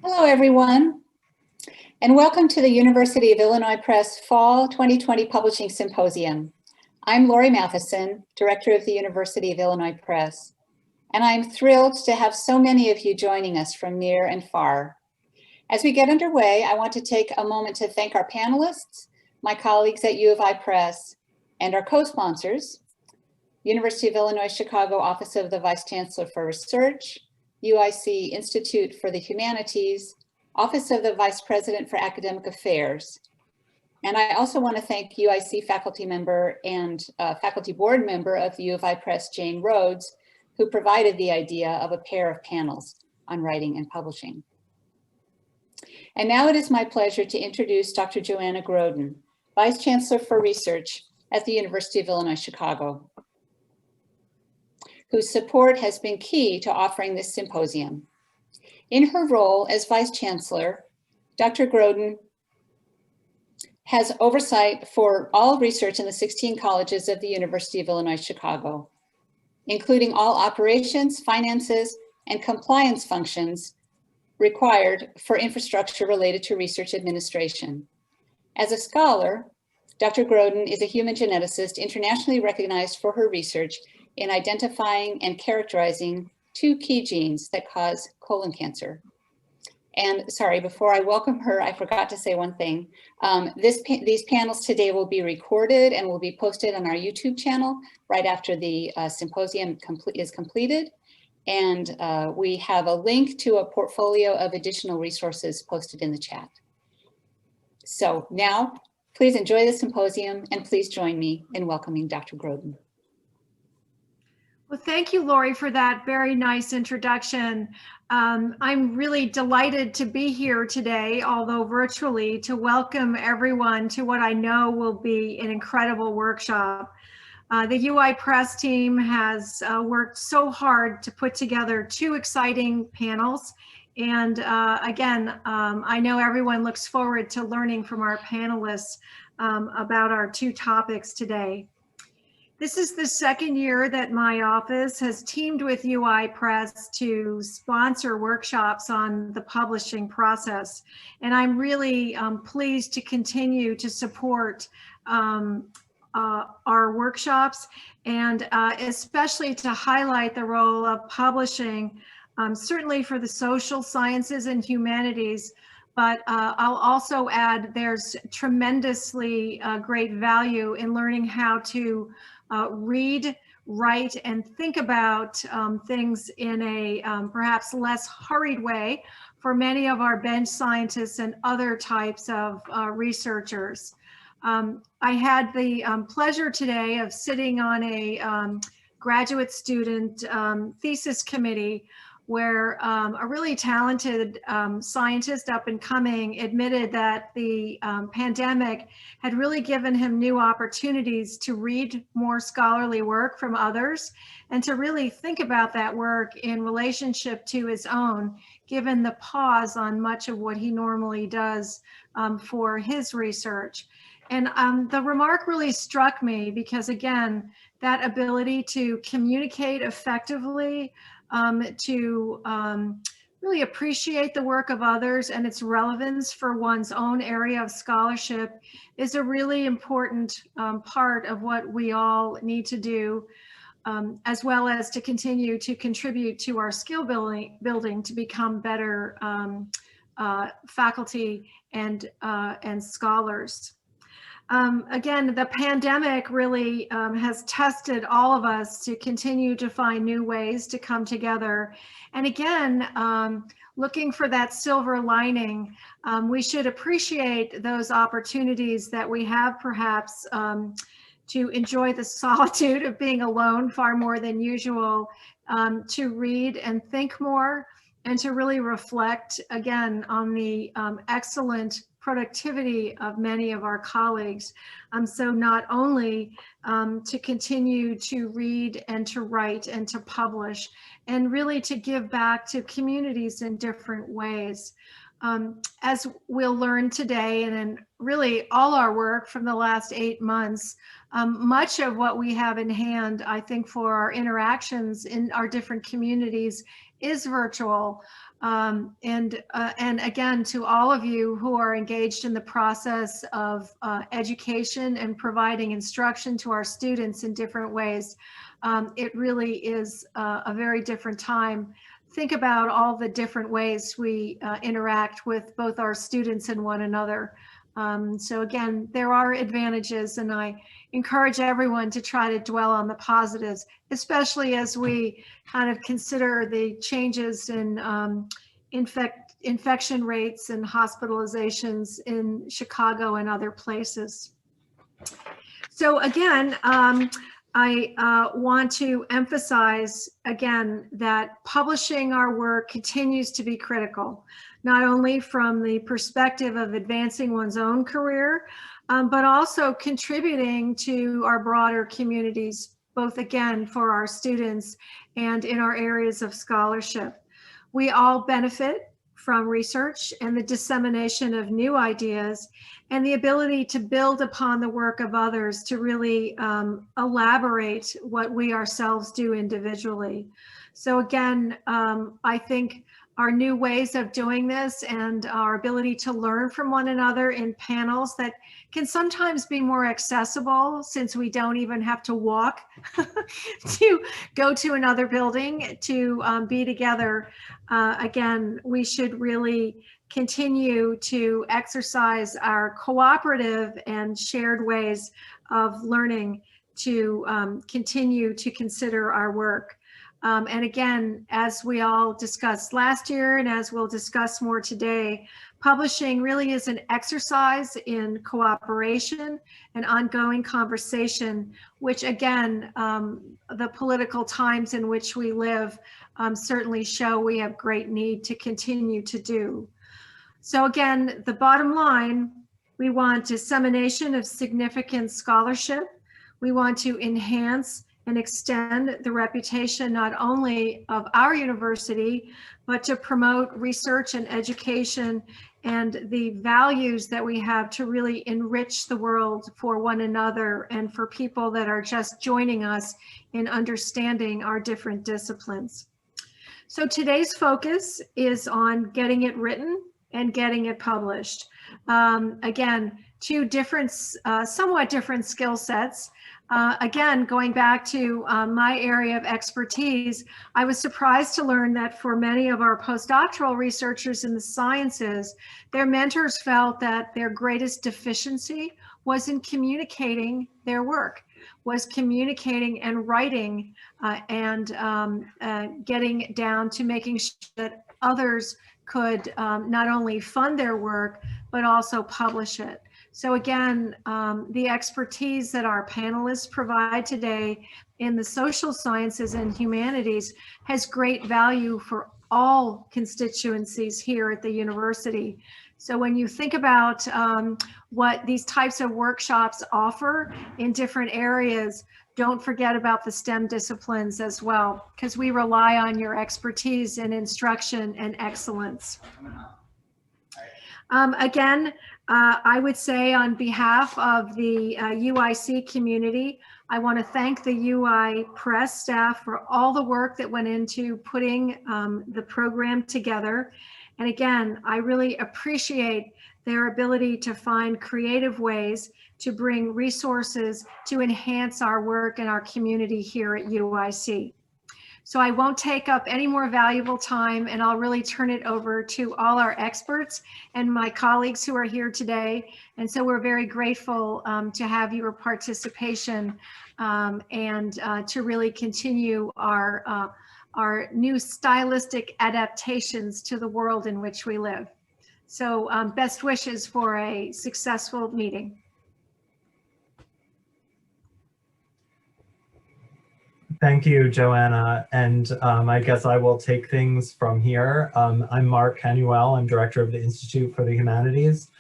Hello, everyone, and welcome to the University of Illinois Press Fall 2020 Publishing Symposium. I'm Laurie Matheson, Director of the University of Illinois Press, and I'm thrilled to have so many of you joining us from near and far. As we get underway, I want to take a moment to thank our panelists, my colleagues at U of I Press, and our co-sponsors, University of Illinois Chicago Office of the Vice Chancellor for Research, UIC Institute for the Humanities, Office of the Vice President for Academic Affairs. And I also want to thank UIC faculty member and faculty board member of U of I Press, Jane Rhodes, who provided the idea of a pair of panels on writing and publishing. And now it is my pleasure to introduce Dr. Joanna Groden, Vice Chancellor for Research at the University of Illinois Chicago, whose support has been key to offering this symposium. In her role as Vice Chancellor, Dr. Grodden has oversight for all research in the 16 colleges of the University of Illinois Chicago, including all operations, finances, and compliance functions required for infrastructure related to research administration. As a scholar, Dr. Grodden is a human geneticist internationally recognized for her research in identifying and characterizing two key genes that cause colon cancer. And sorry, before I welcome her, I forgot to say one thing. These panels today will be recorded and will be posted on our YouTube channel right after the symposium is completed. And we have a link to a portfolio of additional resources posted in the chat. So now, please enjoy the symposium and please join me in welcoming Dr. Groden. Well, thank you, Laurie, for that very nice introduction. I'm really delighted to be here today, although virtually, to welcome everyone to what I know will be an incredible workshop. The UI Press team has worked so hard to put together two exciting panels. And again, I know everyone looks forward to learning from our panelists about our two topics today. This is the second year that my office has teamed with UI Press to sponsor workshops on the publishing process. And I'm really pleased to continue to support our workshops and especially to highlight the role of publishing, certainly for the social sciences and humanities. But I'll also add there's tremendously great value in learning how to read, write, and think about things in a perhaps less hurried way for many of our bench scientists and other types of researchers. I had the pleasure today of sitting on a graduate student thesis committee where a really talented scientist up and coming admitted that the pandemic had really given him new opportunities to read more scholarly work from others and to really think about that work in relationship to his own, given the pause on much of what he normally does for his research. And the remark really struck me because, again, that ability to communicate effectively, to really appreciate the work of others and its relevance for one's own area of scholarship is a really important part of what we all need to do, as well as to continue to contribute to our skill building to become better faculty and scholars. Again, the pandemic really has tested all of us to continue to find new ways to come together. And again, looking for that silver lining, we should appreciate those opportunities that we have perhaps to enjoy the solitude of being alone far more than usual, to read and think more, and to really reflect again on the excellent productivity of many of our colleagues. So not only to continue to read and to write and to publish, and really to give back to communities in different ways. As we'll learn today, and in really all our work from the last 8 months, much of what we have in hand, I think, for our interactions in our different communities is virtual. And again, to all of you who are engaged in the process of education and providing instruction to our students in different ways, it really is a very different time. Think about all the different ways we interact with both our students and one another. So again, there are advantages, and I encourage everyone to try to dwell on the positives, especially as we kind of consider the changes in infection rates and hospitalizations in Chicago and other places. So again, I want to emphasize again that publishing our work continues to be critical, not only from the perspective of advancing one's own career, but also contributing to our broader communities, both again for our students and in our areas of scholarship. We all benefit from research and the dissemination of new ideas and the ability to build upon the work of others to really elaborate what we ourselves do individually. So again, I think our new ways of doing this and our ability to learn from one another in panels that can sometimes be more accessible, since we don't even have to walk to go to another building to be together. Again, we should really continue to exercise our cooperative and shared ways of learning to continue to consider our work. And again, as we all discussed last year, and as we'll discuss more today, publishing really is an exercise in cooperation and ongoing conversation, which again, the political times in which we live certainly show we have great need to continue to do. So again, the bottom line, we want dissemination of significant scholarship. We want to enhance and extend the reputation not only of our university, but to promote research and education and the values that we have to really enrich the world for one another and for people that are just joining us in understanding our different disciplines. So today's focus is on getting it written and getting it published. Again, two different, somewhat different skill sets. Again, going back to my area of expertise, I was surprised to learn that for many of our postdoctoral researchers in the sciences, their mentors felt that their greatest deficiency was in communicating their work, was communicating and writing and getting down to making sure that others could not only fund their work, but also publish it. So again, the expertise that our panelists provide today in the social sciences and humanities has great value for all constituencies here at the university. So when you think about what these types of workshops offer in different areas, don't forget about the STEM disciplines as well, because we rely on your expertise in instruction and excellence. Again, I would say on behalf of the UIC community, I want to thank the UI Press staff for all the work that went into putting the program together. And again, I really appreciate their ability to find creative ways to bring resources to enhance our work and our community here at UIC. So I won't take up any more valuable time, and I'll really turn it over to all our experts and my colleagues who are here today. And so we're very grateful to have your participation and to really continue our new stylistic adaptations to the world in which we live. So best wishes for a successful meeting. Thank you, Joanna. And I guess I will take things from here. I'm Mark Hanuel. I'm director of the Institute for the Humanities.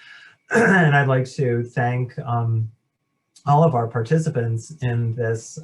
And I'd like to thank all of our participants in this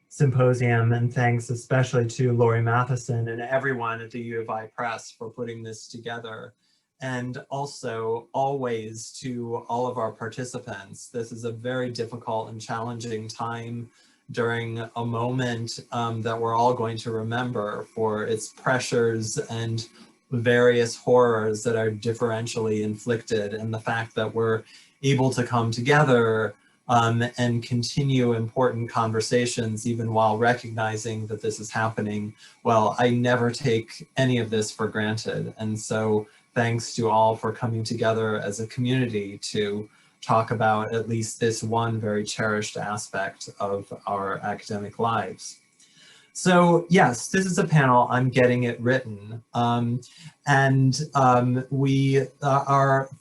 symposium, and thanks especially to Laurie Matheson and everyone at the U of I Press for putting this together. and also always to all of our participants. This is a very difficult and challenging time during a moment that we're all going to remember for its pressures and various horrors that are differentially inflicted, and the fact that we're able to come together and continue important conversations even while recognizing that this is happening. Well, I never take any of this for granted. And so thanks to all for coming together as a community to talk about at least this one very cherished aspect of our academic lives. So yes, this is a panel, I'm Getting It Written. Our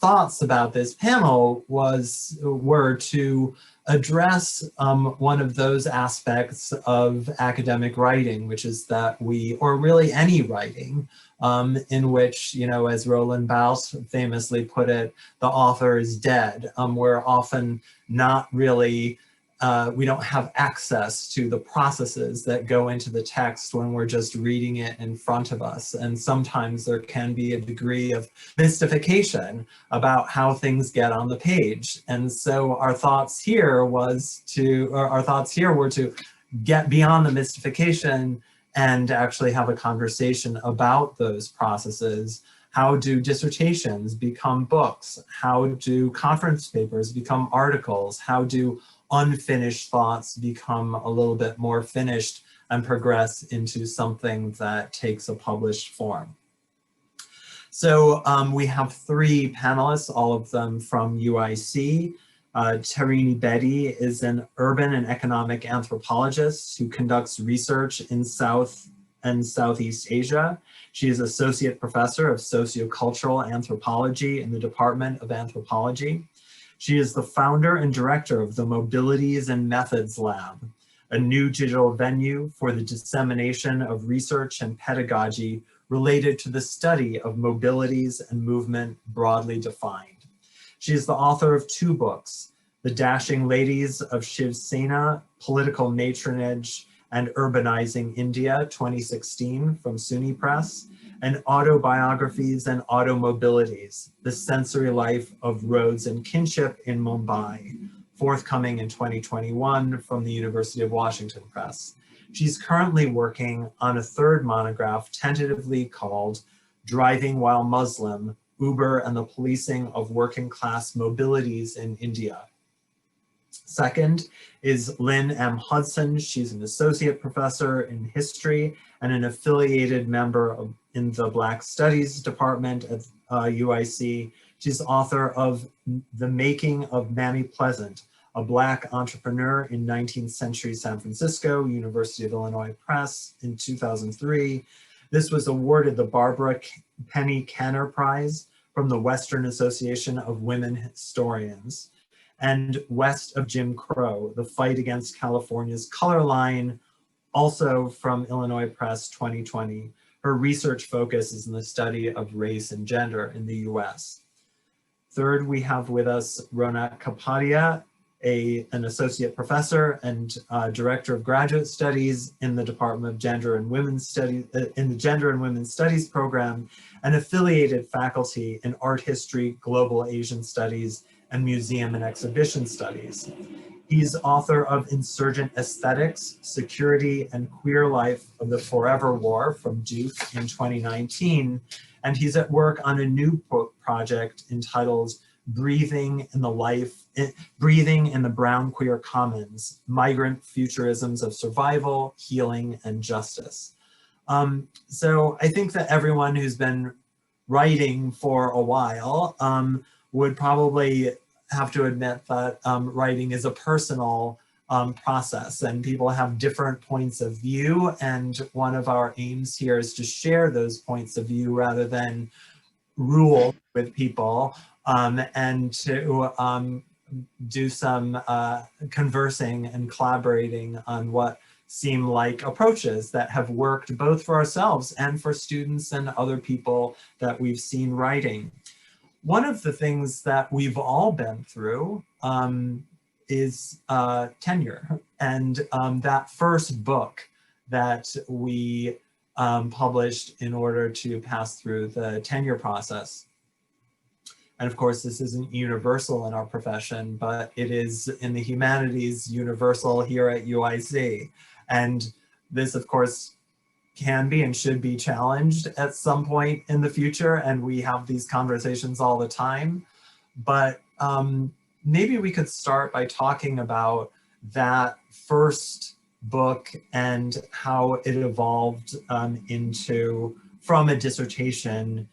thoughts about this panel were to address one of those aspects of academic writing, which is that or really any writing, in which, you know, as Roland Barthes famously put it, the author is dead. We're often not really, we don't have access to the processes that go into the text when we're just reading it in front of us. And sometimes there can be a degree of mystification about how things get on the page. And so our thoughts here were to get beyond the mystification and actually have a conversation about those processes. How do dissertations become books? How do conference papers become articles? How do unfinished thoughts become a little bit more finished and progress into something that takes a published form? So we have 3 panelists, all of them from UIC. Tarini Bedi is an urban and economic anthropologist who conducts research in South and Southeast Asia. She is Associate Professor of Sociocultural Anthropology in the Department of Anthropology. She is the founder and director of the Mobilities and Methods Lab, a new digital venue for the dissemination of research and pedagogy related to the study of mobilities and movement broadly defined. She is the author of 2 books, The Dashing Ladies of Shiv Sena, Political Matronage and Urbanizing India, 2016 from SUNY Press, and Autobiographies and Automobilities, The Sensory Life of Roads and Kinship in Mumbai, forthcoming in 2021 from the University of Washington Press. She's currently working on a 3rd monograph tentatively called Driving While Muslim, Uber and the Policing of Working Class Mobilities in India. Second is Lynn M. Hudson. She's an associate professor in history and an affiliated member in the Black Studies Department at UIC. She's author of The Making of Mammy Pleasant, a Black entrepreneur in 19th century San Francisco, University of Illinois Press in 2003. This was awarded the Barbara Penny Canner Prize from the Western Association of Women Historians. And West of Jim Crow, The Fight Against California's Color Line, also from Illinois Press 2020. Her research focus is in the study of race and gender in the US. Third, we have with us Ronak Kapadia, an associate professor and director of graduate studies in the Department of Gender and Women's Studies, in the Gender and Women's Studies program, and affiliated faculty in art history, global Asian studies, and museum and exhibition studies. He's author of Insurgent Aesthetics, Security and Queer Life of the Forever War from Duke in 2019. And he's at work on a new project entitled Breathing in the Brown Queer Commons, Migrant Futurisms of Survival, Healing, and Justice. So I think that everyone who's been writing for a while would probably have to admit that writing is a personal process, and people have different points of view, and one of our aims here is to share those points of view rather than rule with people, and to do some conversing and collaborating on what seem like approaches that have worked both for ourselves and for students and other people that we've seen writing. One of the things that we've all been through is tenure, and that first book that we published in order to pass through the tenure process And of course, this isn't universal in our profession, but it is in the humanities universal here at UIC. And this, of course, can be and should be challenged at some point in the future. And we have these conversations all the time. But maybe we could start by talking about that first book and how it evolved from a dissertation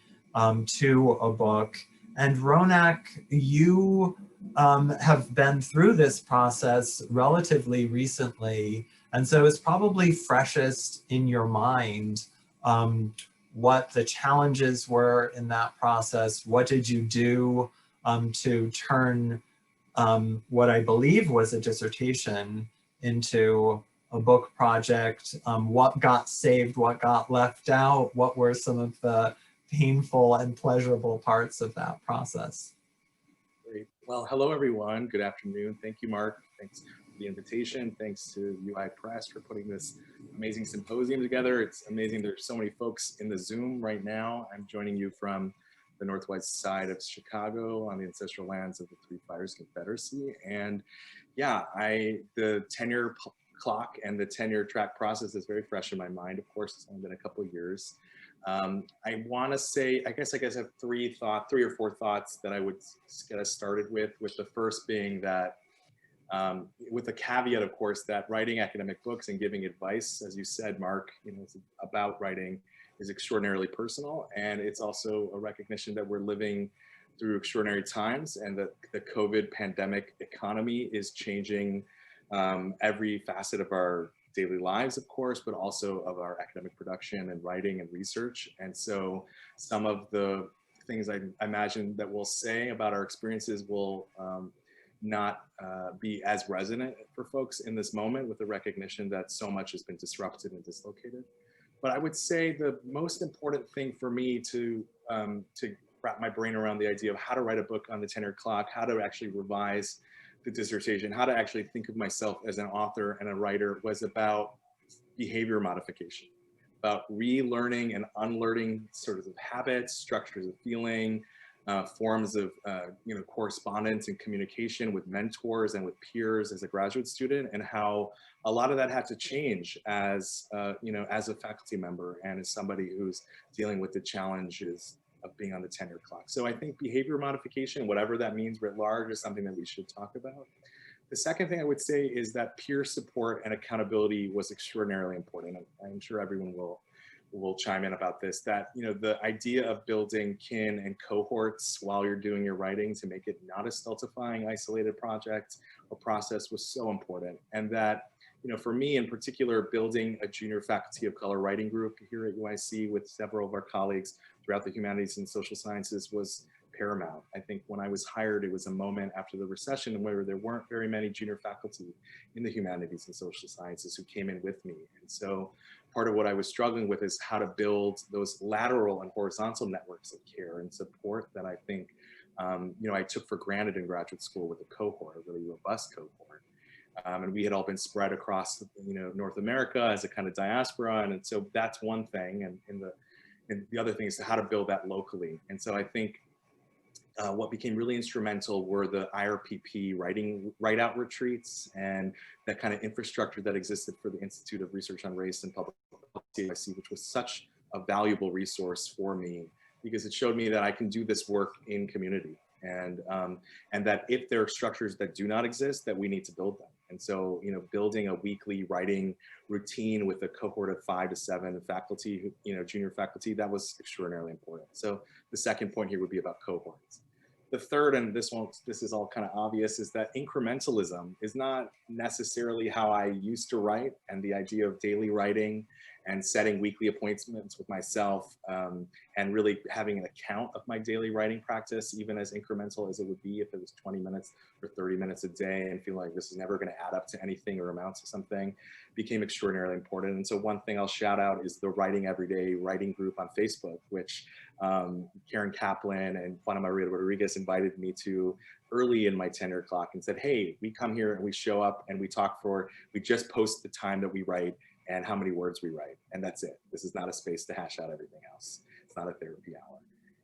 to a book. And Ronak, you have been through this process relatively recently, and so it's probably freshest in your mind what the challenges were in that process. What did you do to turn what I believe was a dissertation into a book project? What got saved, what got left out? What were some of the painful and pleasurable parts of that process? Great. Well, hello, everyone. Good afternoon. Thank you, Mark. Thanks for the invitation. Thanks to UI Press for putting this amazing symposium together. It's amazing. There's so many folks in the Zoom right now. I'm joining you from the northwest side of Chicago on the ancestral lands of the Three Fires Confederacy. And yeah, the tenure clock and the tenure track process is very fresh in my mind. Of course, it's only been a couple of years. I want to say, I guess I have three or four thoughts that I would get us started with the first being that, with the caveat, of course, that writing academic books and giving advice, as you said, Mark, it's about writing, is extraordinarily personal. And it's also a recognition that we're living through extraordinary times, and that the COVID pandemic economy is changing every facet of our daily lives, of course, but also of our academic production and writing and research. And so some of the things I imagine that we'll say about our experiences will not be as resonant for folks in this moment, with the recognition that so much has been disrupted and dislocated. But I would say the most important thing for me to wrap my brain around the idea of how to write a book on the tenure clock, how to actually revise the dissertation, how to actually think of myself as an author and a writer, was about behavior modification, about relearning and unlearning sort of habits, structures of feeling, forms of correspondence and communication with mentors and with peers as a graduate student, and how a lot of that had to change as as a faculty member and as somebody who's dealing with the challenges of being on the tenure clock. So I think behavior modification, whatever that means writ large, is something that we should talk about. The second thing I would say is that peer support and accountability was extraordinarily important. I'm sure everyone will chime in about this, that the idea of building kin and cohorts while you're doing your writing to make it not a stultifying, isolated project or process was so important. And that, for me in particular, building a junior faculty of color writing group here at UIC with several of our colleagues throughout the humanities and social sciences was paramount. I think when I was hired, it was a moment after the recession where there weren't very many junior faculty in the humanities and social sciences who came in with me. And so part of what I was struggling with is how to build those lateral and horizontal networks of care and support that I think, I took for granted in graduate school with a cohort, a really robust cohort. And we had all been spread across, North America as a kind of diaspora. And so that's one thing. And the other thing is how to build that locally. And so I think what became really instrumental were the IRPP write-out retreats and that kind of infrastructure that existed for the Institute of Research on Race and Public Policy, which was such a valuable resource for me because it showed me that I can do this work in community, and that if there are structures that do not exist, that we need to build them. And so, building a weekly writing routine with a cohort of 5 to 7 faculty, junior faculty, that was extraordinarily important. So the second point here would be about cohorts. The third, and this is all kind of obvious, is that incrementalism is not necessarily how I used to write, and the idea of daily writing and setting weekly appointments with myself and really having an account of my daily writing practice, even as incremental as it would be if it was 20 minutes or 30 minutes a day and feel like this is never going to add up to anything or amount to something, became extraordinarily important. And so one thing I'll shout out is the Writing Everyday writing group on Facebook, which Karen Kaplan and Juana Maria Rodriguez invited me to early in my tenure clock and said, hey, we come here and we show up and we just post the time that we write and how many words we write. And that's it. This is not a space to hash out everything else. It's not a therapy hour.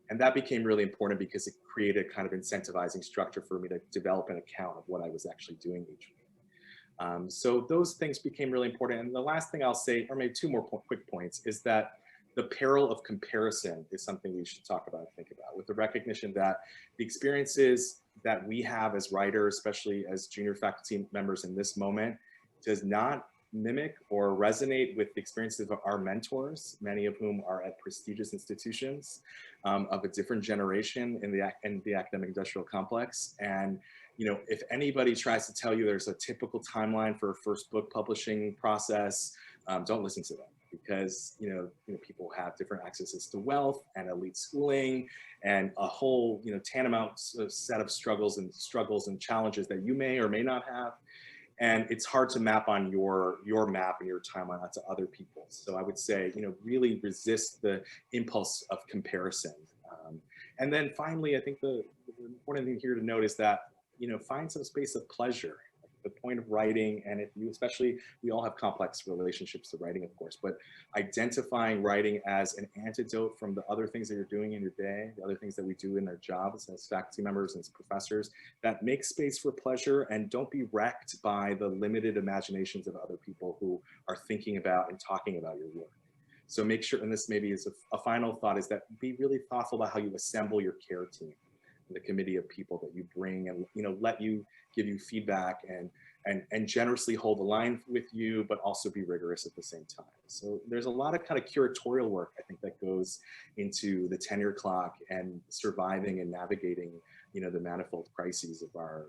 And that became really important because it created kind of incentivizing structure for me to develop an account of what I was actually doing each week. So those things became really important. And the last thing I'll say, or maybe two more quick points, is that the peril of comparison is something we should talk about, think about, with the recognition that the experiences that we have as writers, especially as junior faculty members in this moment, does not mimic or resonate with the experiences of our mentors, many of whom are at prestigious institutions of a different generation in the academic industrial complex. And if anybody tries to tell you there's a typical timeline for a first book publishing process, don't listen to them, because people have different accesses to wealth and elite schooling and a whole tantamount set of struggles and challenges that you may or may not have. And it's hard to map on your map and your timeline onto other people's. So I would say, really resist the impulse of comparison. And then finally, I think the important thing here to note is that, find some space of pleasure. The point of writing, and we all have complex relationships to writing, of course, but identifying writing as an antidote from the other things that you're doing in your day, the other things that we do in their jobs as faculty members and as professors, that make space for pleasure, and don't be wrecked by the limited imaginations of other people who are thinking about and talking about your work. So make sure, and this maybe is a final thought, is that be really thoughtful about how you assemble your care team, the committee of people that you bring, and let you give you feedback and generously hold the line with you, but also be rigorous at the same time. So there's a lot of kind of curatorial work, I think, that goes into the tenure clock and surviving and navigating the manifold crises of our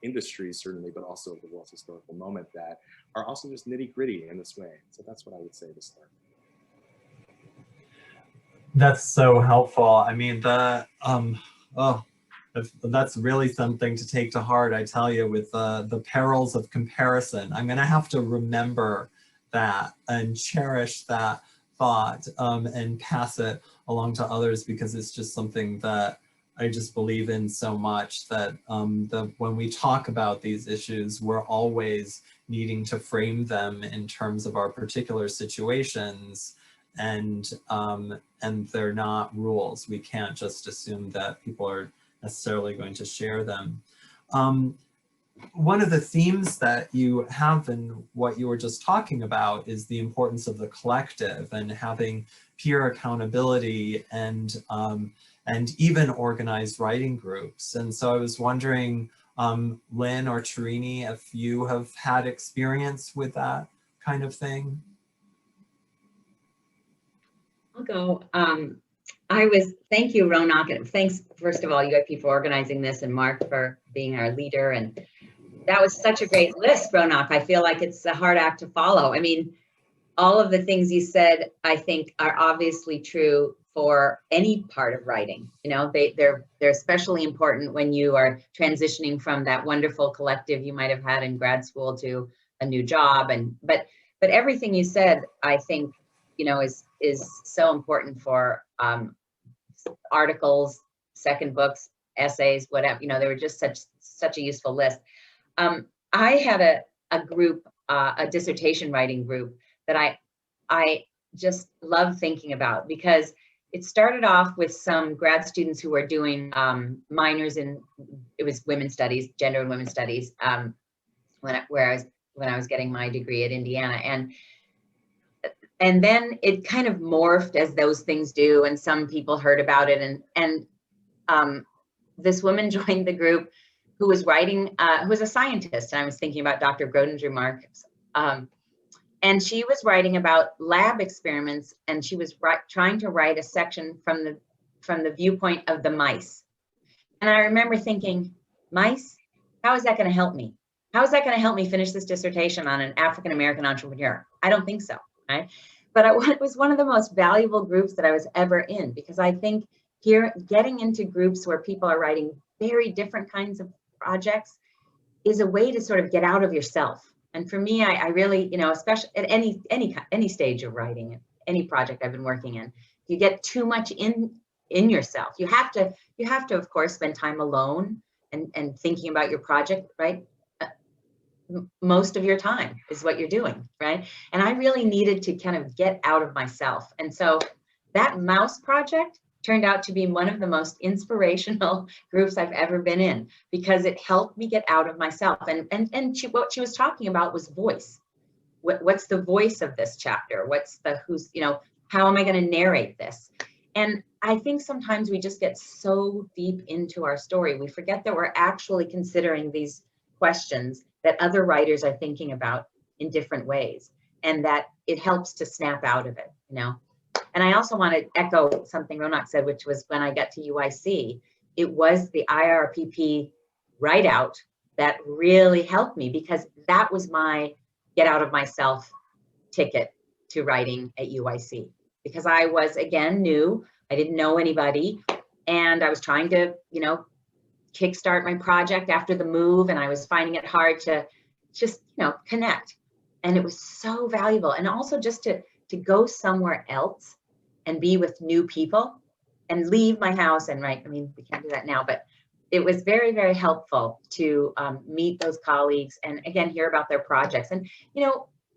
industry, certainly, but also of the world's historical moment, that are also just nitty gritty in this way. So that's what I would say to start. That's so helpful. I mean, that's really something to take to heart, I tell you, with the perils of comparison. I'm going to have to remember that and cherish that thought and pass it along to others, because it's just something that I just believe in so much, that when we talk about these issues, we're always needing to frame them in terms of our particular situations, and they're not rules. We can't just assume that people are necessarily going to share them. One of the themes that you have in what you were just talking about is the importance of the collective and having peer accountability and even organized writing groups. And so I was wondering, Lynn or Tarini, if you have had experience with that kind of thing? I'll go. Thank you, Ronak, and thanks, first of all, UIP for organizing this, and Mark for being our leader. And that was such a great list, Ronak. I feel like it's a hard act to follow. I mean, all of the things you said, I think, are obviously true for any part of writing. They're especially important when you are transitioning from that wonderful collective you might have had in grad school to a new job. But everything you said, I think, is so important for articles, second books, essays, whatever. They were just such a useful list. I had a group, a dissertation writing group that I just love thinking about, because it started off with some grad students who were doing minors in, it was women's studies, gender and women's studies, when I was getting my degree at Indiana. And then it kind of morphed, as those things do, and some people heard about it. And this woman joined the group who was writing, who was a scientist. And I was thinking about Dr. Groden's remarks. And she was writing about lab experiments, and she was trying to write a section from the viewpoint of the mice. And I remember thinking, mice? How is that going to help me? How is that going to help me finish this dissertation on an African-American entrepreneur? I don't think so. Right? But it was one of the most valuable groups that I was ever in, because I think here, getting into groups where people are writing very different kinds of projects is a way to sort of get out of yourself. And for me, I really, especially at any stage of writing, any project I've been working in, you get too much in yourself. You have to, of course, spend time alone and thinking about your project, right? Most of your time is what you're doing, right? And I really needed to kind of get out of myself. And so that mouse project turned out to be one of the most inspirational groups I've ever been in, because it helped me get out of myself. And what she was talking about was voice. What's the voice of this chapter? What's the how am I going to narrate this? And I think sometimes we just get so deep into our story, we forget that we're actually considering these questions that other writers are thinking about in different ways, and that it helps to snap out of it, And I also want to echo something Ronak said, which was when I got to UIC, it was the IRPP write-out that really helped me, because that was my get out of myself ticket to writing at UIC. Because I was, again, new, I didn't know anybody, and I was trying to, kickstart my project after the move, and I was finding it hard to just, connect. And it was so valuable. And also just to go somewhere else and be with new people and leave my house and write. I mean, we can't do that now, but it was very, very helpful to meet those colleagues and, again, hear about their projects. And,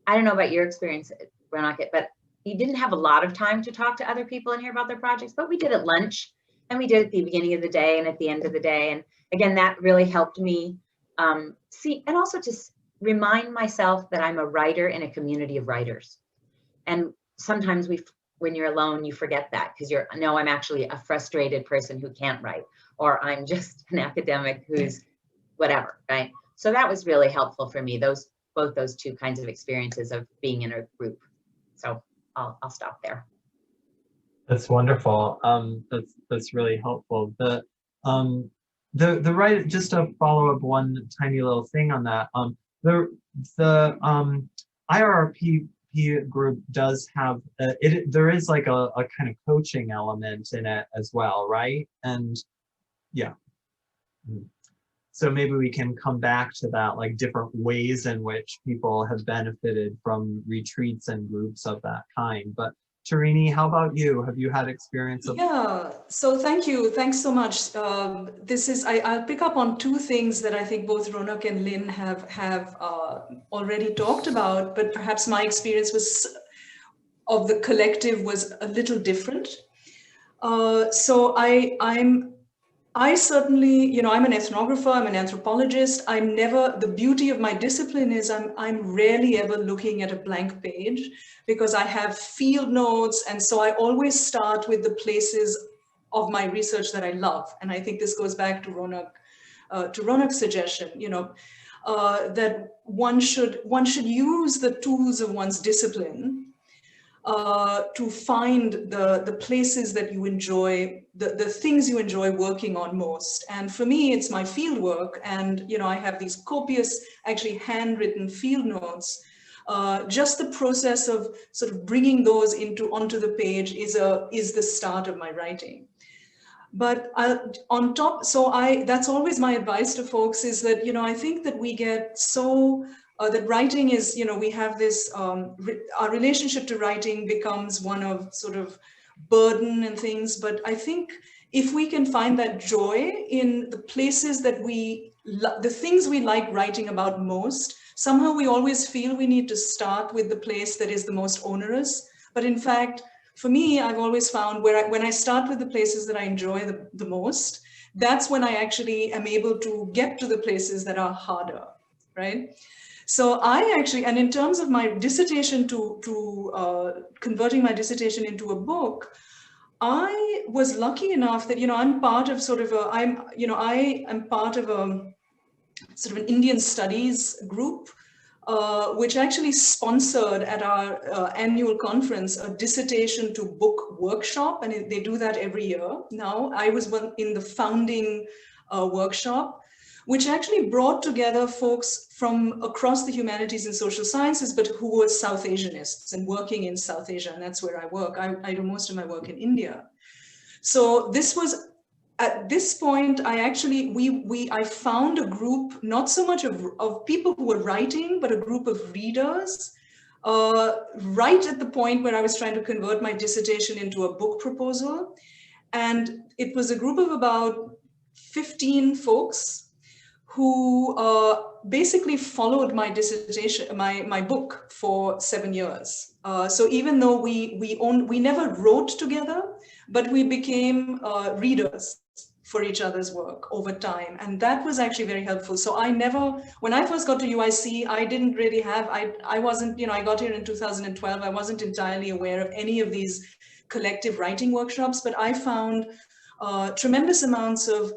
I don't know about your experience, Ronak, but you didn't have a lot of time to talk to other people and hear about their projects, but we did at lunch, and we did at the beginning of the day and at the end of the day. And again, that really helped me see, and also to remind myself that I'm a writer in a community of writers. And sometimes when you're alone, you forget that, because I'm actually a frustrated person who can't write, or I'm just an academic who's whatever, right? So that was really helpful for me, both those two kinds of experiences of being in a group. So I'll stop there. That's wonderful. That's really helpful. The right, just to follow up one tiny little thing on that. The IRPP group does have there is like a kind of coaching element in it as well, right? And yeah. So maybe we can come back to that, like different ways in which people have benefited from retreats and groups of that kind. But Tarini, how about you? Have you had experience of? Yeah, so thank you. Thanks so much. I'll pick up on two things that I think both Ronak and Lynn have already talked about, but perhaps my experience of the collective was a little different. So I certainly, I'm an ethnographer, I'm an anthropologist. The beauty of my discipline is I'm rarely ever looking at a blank page, because I have field notes. And so I always start with the places of my research that I love. And I think this goes back to Ronak's suggestion, that one should use the tools of one's discipline to find the places that you enjoy, the things you enjoy working on most. And for me, it's my field work. And, I have these copious, actually handwritten field notes. Just the process of sort of bringing those onto the page is the start of my writing. But on top, that's always my advice to folks, is that, I think that we get so that writing is, we have this, our relationship to writing becomes one of sort of burden and things. But I think if we can find that joy in the places that the things we like writing about most, somehow we always feel we need to start with the place that is the most onerous. But in fact, for me, I've always found when I start with the places that I enjoy the most, that's when I actually am able to get to the places that are harder, right? So and in terms of my dissertation converting my dissertation into a book, I was lucky enough that, I'm part of I am part of a sort of an Indian studies group, which actually sponsored at our annual conference a dissertation to book workshop. And they do that every year. Now, I was in the founding workshop, which actually brought together folks from across the humanities and social sciences, but who were South Asianists and working in South Asia. And that's where I work. I do most of my work in India. So this was, at this point, I found a group, not so much of people who were writing, but a group of readers, right at the point where I was trying to convert my dissertation into a book proposal. And it was a group of about 15 folks who basically followed my dissertation, my book for 7 years. So even though we never wrote together, but we became readers for each other's work over time. And that was actually very helpful. So I never, when I first got to UIC, I didn't really have, I wasn't, you know, I got here in 2012. I wasn't entirely aware of any of these collective writing workshops, but I found tremendous amounts of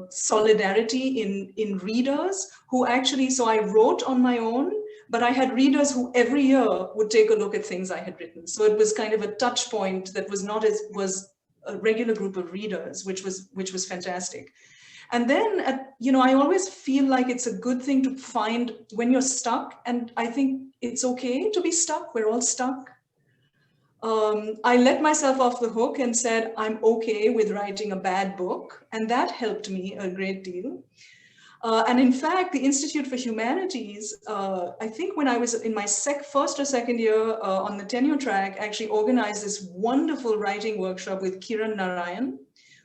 solidarity in readers who actually, so I wrote on my own, but I had readers who every year would take a look at things I had written. So it was kind of a touch point that was not as, was a regular group of readers, which was fantastic. And then, you know, I always feel like it's a good thing to find when you're stuck, and I think it's okay to be stuck. We're all stuck. I let myself off the hook and said, I'm okay with writing a bad book. And that helped me a great deal. And in fact, the Institute for Humanities, I think when I was in my first or second year on the tenure track, actually organized this wonderful writing workshop with Kiran Narayan,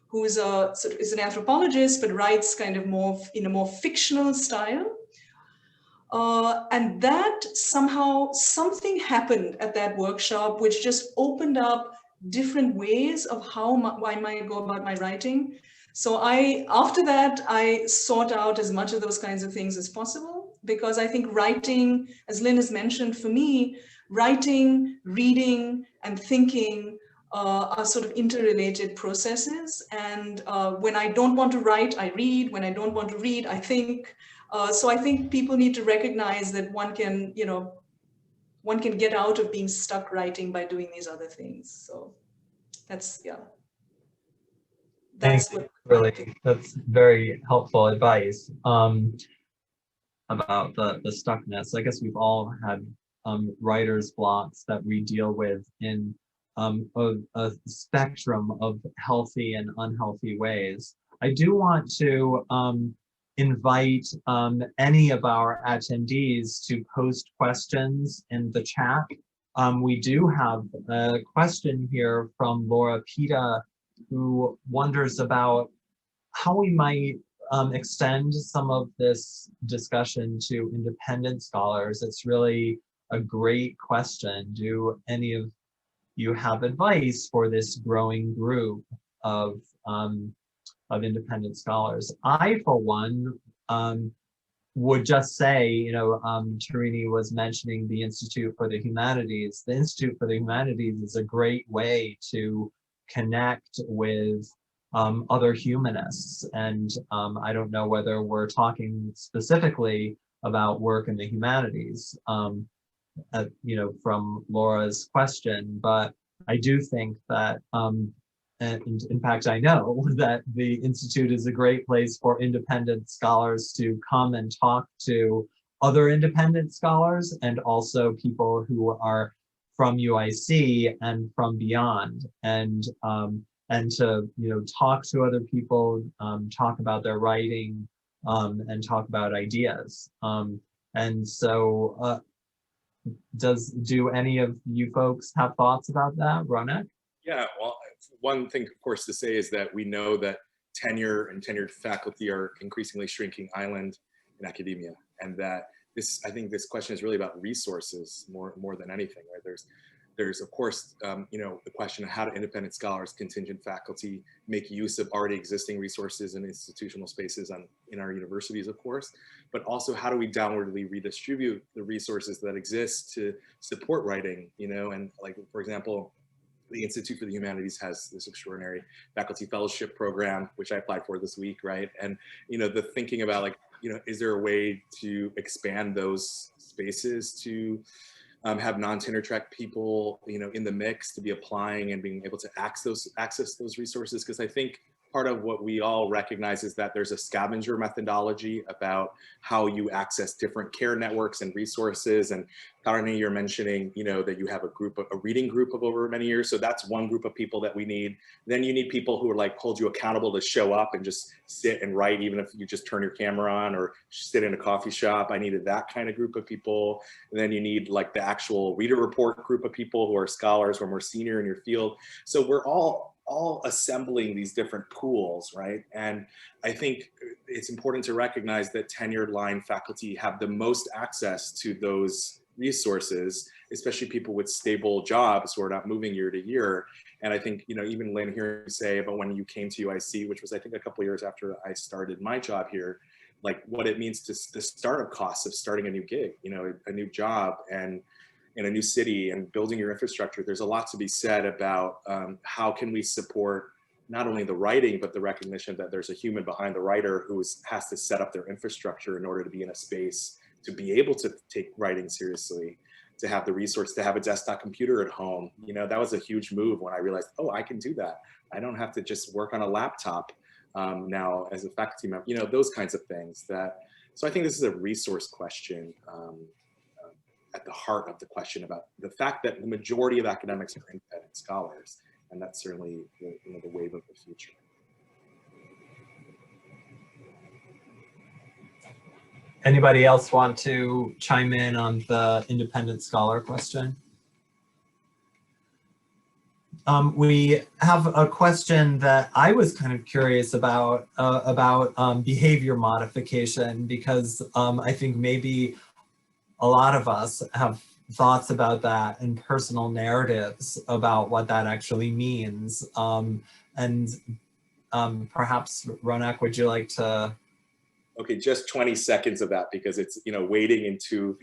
who is an anthropologist, but writes kind of more in a more fictional style. And that somehow, something happened at that workshop, which just opened up different ways of how I might go about my writing. So after that, I sought out as much of those kinds of things as possible, because I think writing, as Lynn has mentioned, for me, writing, reading, and thinking are sort of interrelated processes. And when I don't want to write, I read. When I don't want to read, I think. So I think people need to recognize that one can, you know, one can get out of being stuck writing by doing these other things. So that's, yeah. Thanks, really, that's very helpful advice about the stuckness. I guess we've all had writer's blocks that we deal with in a spectrum of healthy and unhealthy ways. I do want to invite any of our attendees to post questions in the chat. We do have a question here from Laura Pita, who wonders about how we might extend some of this discussion to independent scholars. It's really a great question. Do any of you have advice for this growing group of independent scholars? I, for one, would just say, you know, Tarini was mentioning the Institute for the Humanities. The Institute for the Humanities is a great way to connect with other humanists. And I don't know whether we're talking specifically about work in the humanities, you know, from Laura's question, but I do think that, and in fact, I know that the Institute is a great place for independent scholars to come and talk to other independent scholars, and also people who are from UIC and from beyond, and to, you know, talk to other people, talk about their writing, and talk about ideas. And so, do any of you folks have thoughts about that, Ronak? Yeah, well, one thing, of course, to say is that we know that tenure and tenured faculty are increasingly shrinking island in academia, and that this, I think this question is really about resources more than anything, right? There's of course, you know, the question of how do independent scholars, contingent faculty make use of already existing resources and institutional spaces in our universities, of course, but also how do we downwardly redistribute the resources that exist to support writing, you know, and like, for example, the Institute for the Humanities has this extraordinary faculty fellowship program, which I applied for this week, right? And, you know, the thinking about like, you know, is there a way to expand those spaces to have non-tenure track people, you know, in the mix to be applying and being able to access those resources? Because I think part of what we all recognize is that there's a scavenger methodology about how you access different care networks and resources. And Tarini, you're mentioning, you know, that you have a reading group of over many years. So that's one group of people that we need. Then you need people who are like, hold you accountable to show up and just sit and write, even if you just turn your camera on or sit in a coffee shop. I needed that kind of group of people. And then you need like the actual reader report group of people who are scholars, who are more senior in your field. So we're all assembling these different pools, right? And I think it's important to recognize that tenured line faculty have the most access to those resources, especially people with stable jobs who are not moving year to year. And I think, you know, even Lynn hearing you say about when you came to UIC, which was I think a couple of years after I started my job here, like what it means to the startup costs of starting a new gig, you know, a new job and in a new city and building your infrastructure. There's a lot to be said about how can we support not only the writing, but the recognition that there's a human behind the writer who has to set up their infrastructure in order to be in a space to be able to take writing seriously, to have the resource, to have a desktop computer at home. You know, that was a huge move when I realized, oh, I can do that. I don't have to just work on a laptop now as a faculty member, you know, those kinds of things that, so I think this is a resource question at the heart of the question about the fact that the majority of academics are independent scholars, and that's certainly the, you know, the wave of the future. Anybody else want to chime in on the independent scholar question? We have a question that I was kind of curious about behavior modification, because I think maybe a lot of us have thoughts about that and personal narratives about what that actually means. Perhaps, Ronak, would you like to? Okay, just 20 seconds of that, because it's, you know, wading into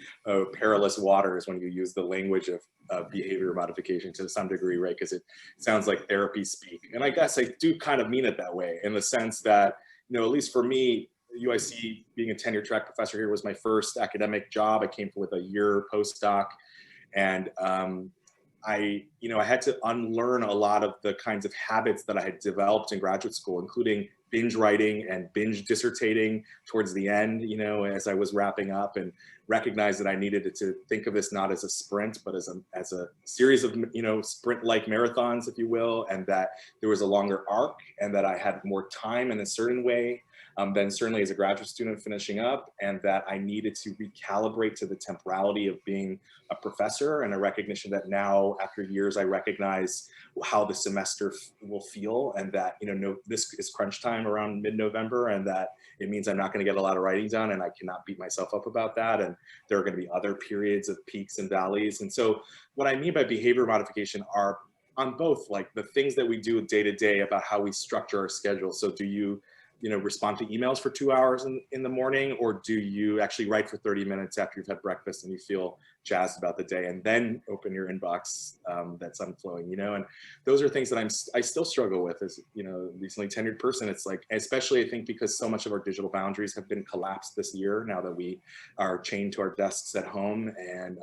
perilous waters when you use the language of behavior modification to some degree, right? Because it sounds like therapy speak. And I guess I do kind of mean it that way, in the sense that, you know, at least for me, UIC, being a tenure track professor here, was my first academic job. I came with a year postdoc, and I had to unlearn a lot of the kinds of habits that I had developed in graduate school, including binge writing and binge dissertating towards the end, you know, as I was wrapping up, and recognize that I needed to think of this not as a sprint, but as a series of, you know, sprint-like marathons, if you will, and that there was a longer arc, and that I had more time in a certain way than certainly as a graduate student finishing up, and that I needed to recalibrate to the temporality of being a professor, and a recognition that now, after years, I recognize how the semester will feel, and that, you know, this is crunch time around mid-November, and that it means I'm not going to get a lot of writing done, and I cannot beat myself up about that, and there are going to be other periods of peaks and valleys. And so what I mean by behavior modification are on both, like, the things that we do day to day about how we structure our schedule. So do you respond to emails for 2 hours in the morning, or do you actually write for 30 minutes after you've had breakfast and you feel jazzed about the day, and then open your inbox that's unflowing, you know? And those are things that I still struggle with as, you know, recently tenured person. It's like, especially I think because so much of our digital boundaries have been collapsed this year, now that we are chained to our desks at home and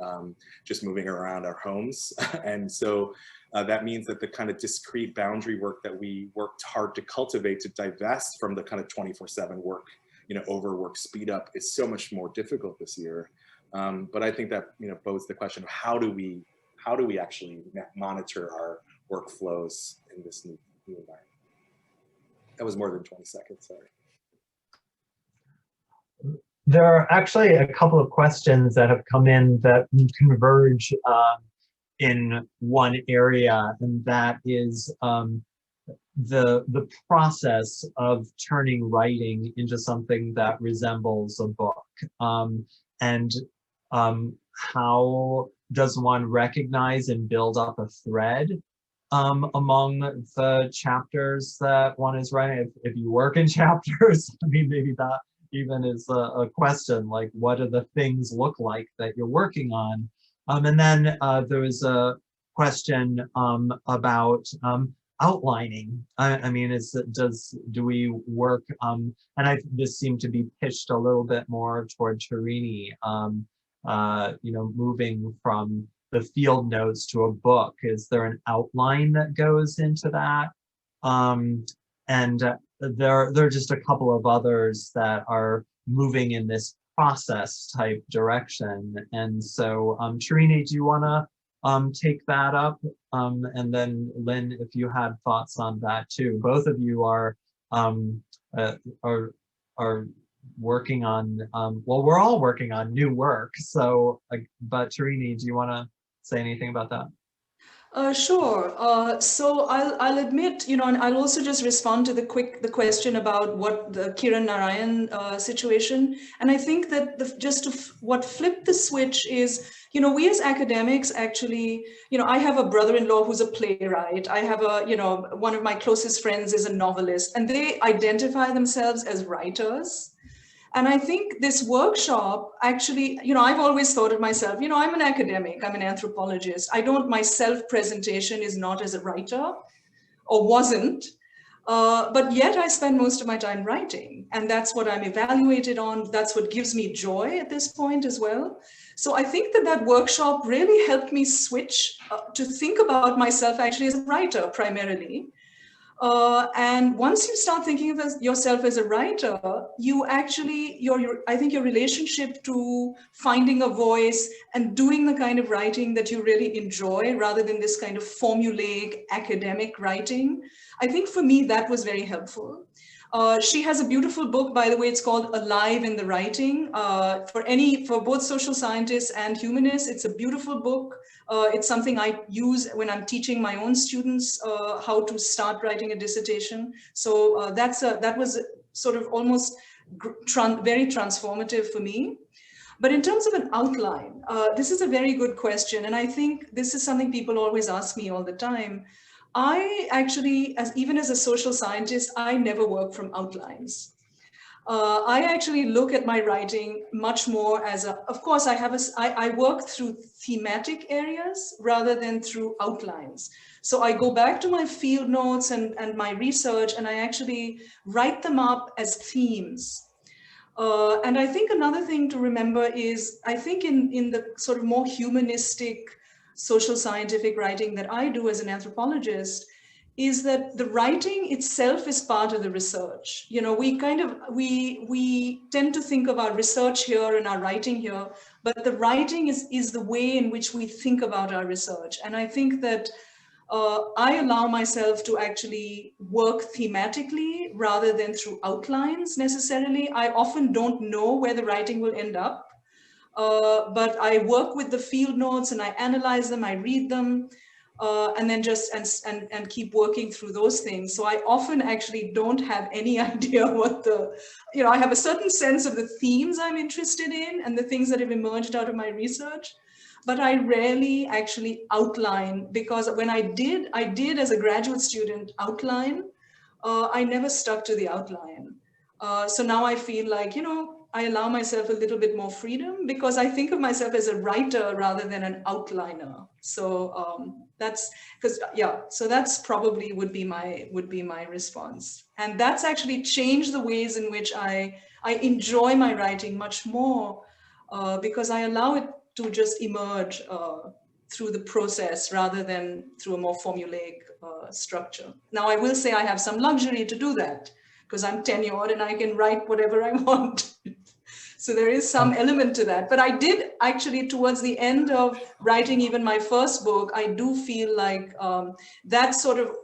just moving around our homes. And so that means that the kind of discrete boundary work that we worked hard to cultivate, to divest from the kind of 24/7 work, you know, overwork, speed up, is so much more difficult this year. But I think that, you know, poses the question of how do we actually monitor our workflows in this new environment. That was more than 20 seconds, sorry. There are actually a couple of questions that have come in that converge in one area, and that is the process of turning writing into something that resembles a book. How does one recognize and build up a thread among the chapters that one is writing? If you work in chapters, I mean, maybe that even is a question, like, what do the things look like that you're working on? And then there was a question about outlining. I mean, do we work? And this seemed to be pitched a little bit more toward Tarini. You know, moving from the field notes to a book. Is there an outline that goes into that? There are just a couple of others that are moving in this process type direction. And so, Tarini, do you want to take that up? And then Lynn, if you had thoughts on that too. Both of you are working on, well, we're all working on new work. So, but Tarini, do you want to say anything about that? Sure. So I'll admit, and I'll also just respond to the question about what the Kiran Narayan situation. And I think that what flipped the switch is, we as academics actually, I have a brother-in-law who's a playwright. I have one of my closest friends is a novelist, and they identify themselves as writers. And I think this workshop actually, I've always thought of myself, I'm an academic, I'm an anthropologist. My self-presentation is not as a writer, or wasn't, but yet I spend most of my time writing. And that's what I'm evaluated on. That's what gives me joy at this point as well. So I think that workshop really helped me switch to think about myself actually as a writer primarily. And once you start thinking of yourself as a writer, you actually, I think your relationship to finding a voice and doing the kind of writing that you really enjoy, rather than this kind of formulaic academic writing, I think for me that was very helpful. She has a beautiful book, by the way, it's called Alive in the Writing. For both social scientists and humanists, it's a beautiful book. It's something I use when I'm teaching my own students how to start writing a dissertation. So that was sort of almost very transformative for me. But in terms of an outline, this is a very good question. And I think this is something people always ask me all the time. I actually, even as a social scientist, I never work from outlines. I actually look at my writing much more as of course, I work through thematic areas rather than through outlines. So I go back to my field notes and my research, and I actually write them up as themes. And I think another thing to remember is, I think in the sort of more humanistic social scientific writing that I do as an anthropologist, is that the writing itself is part of the research. We tend to think of our research here and our writing here, but the writing is the way in which we think about our research. And I think that I allow myself to actually work thematically rather than through outlines necessarily. I often don't know where the writing will end up. But I work with the field notes and I analyze them, I read them, and then just and keep working through those things. So I often actually don't have any idea what I have a certain sense of the themes I'm interested in and the things that have emerged out of my research, but I rarely actually outline, because when I did as a graduate student outline, I never stuck to the outline. So now I feel like, I allow myself a little bit more freedom, because I think of myself as a writer rather than an outliner. So so that's probably would be my response. And that's actually changed the ways in which I enjoy my writing much more, because I allow it to just emerge through the process rather than through a more formulaic structure. Now, I will say I have some luxury to do that, because I'm tenured and I can write whatever I want. So there is some element to that. But I did actually, towards the end of writing even my first book, I do feel like that sort of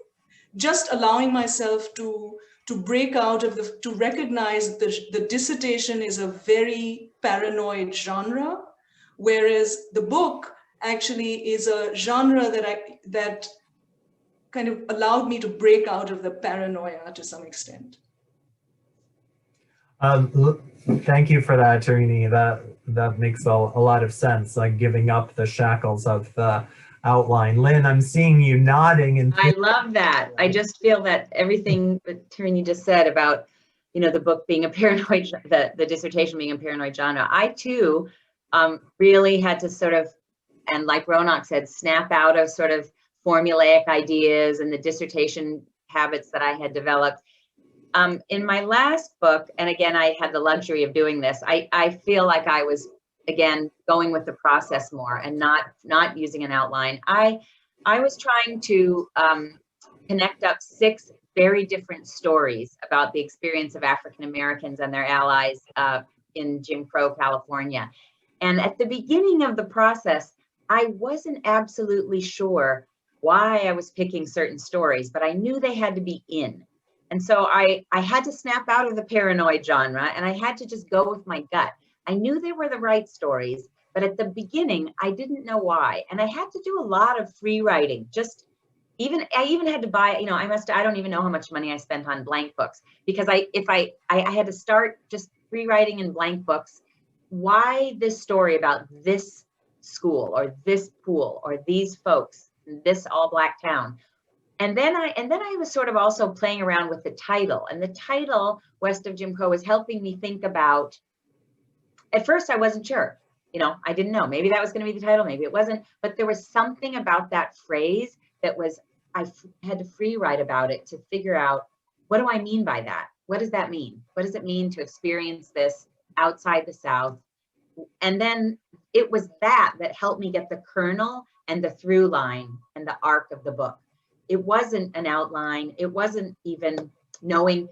just allowing myself to break out of to recognize the dissertation is a very paranoid genre, whereas the book actually is a genre that kind of allowed me to break out of the paranoia to some extent. Thank you for that, Tarini. That makes a lot of sense, like giving up the shackles of the outline. Lynn, I'm seeing you nodding. And I love that. I just feel that everything that Tarini just said about, the book being a paranoid, the dissertation being a paranoid genre. I too really had to sort of, and like Ronak said, snap out of sort of formulaic ideas and the dissertation habits that I had developed. In my last book, and again, I had the luxury of doing this, I feel like I was, again, going with the process more and not using an outline. I was trying to connect up 6 very different stories about the experience of African Americans and their allies in Jim Crow, California. And at the beginning of the process, I wasn't absolutely sure why I was picking certain stories, but I knew they had to be in. And so I had to snap out of the paranoid genre, and I had to just go with my gut. I knew they were the right stories, But at the beginning, I didn't know why. And I had to do a lot of free writing. I even had to buy, I don't even know how much money I spent on blank books, because I had to start just free writing in blank books. Why this story about this school or this pool or these folks, this all Black town? And then I was sort of also playing around with the title, and the title West of Jim Crow was helping me think about, at first I wasn't sure, I didn't know, maybe that was going to be the title, maybe it wasn't, but there was something about that phrase that was, I had to free write about it to figure out, what do I mean by that? What does that mean? What does it mean to experience this outside the South? And then it was that helped me get the kernel and the through line and the arc of the book. It wasn't an outline. It wasn't even knowing,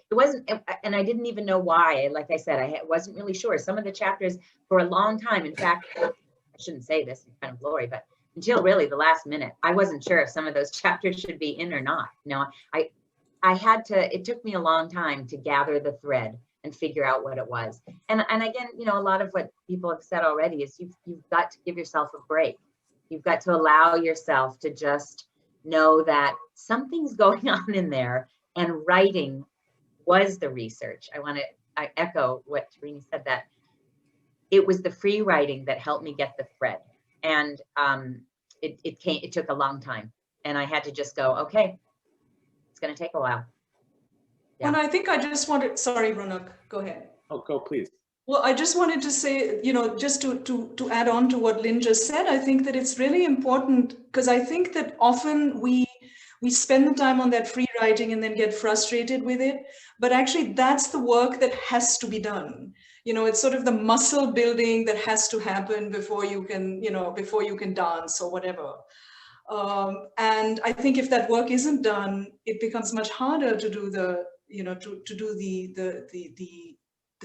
and I didn't even know why. Like I said, I wasn't really sure. Some of the chapters for a long time, in fact, I shouldn't say this in front of Laurie, but until really the last minute, I wasn't sure if some of those chapters should be in or not. It took me a long time to gather the thread and figure out what it was. And again, a lot of what people have said already is you've got to give yourself a break. You've got to allow yourself to just know that something's going on in there, and writing was the research. I echo what Tarini said, that it was the free writing that helped me get the thread. And it took a long time, and I had to just go, okay, it's going to take a while. Yeah. And I think I just wanted, sorry, Ronak, go ahead. Oh, go please. Well, I just wanted to say, just to add on to what Lynn just said, I think that it's really important, because I think that often we spend the time on that free writing and then get frustrated with it. But actually, that's the work that has to be done. It's sort of the muscle building that has to happen before you can, before you can dance or whatever. And I think if that work isn't done, it becomes much harder to do the, to do the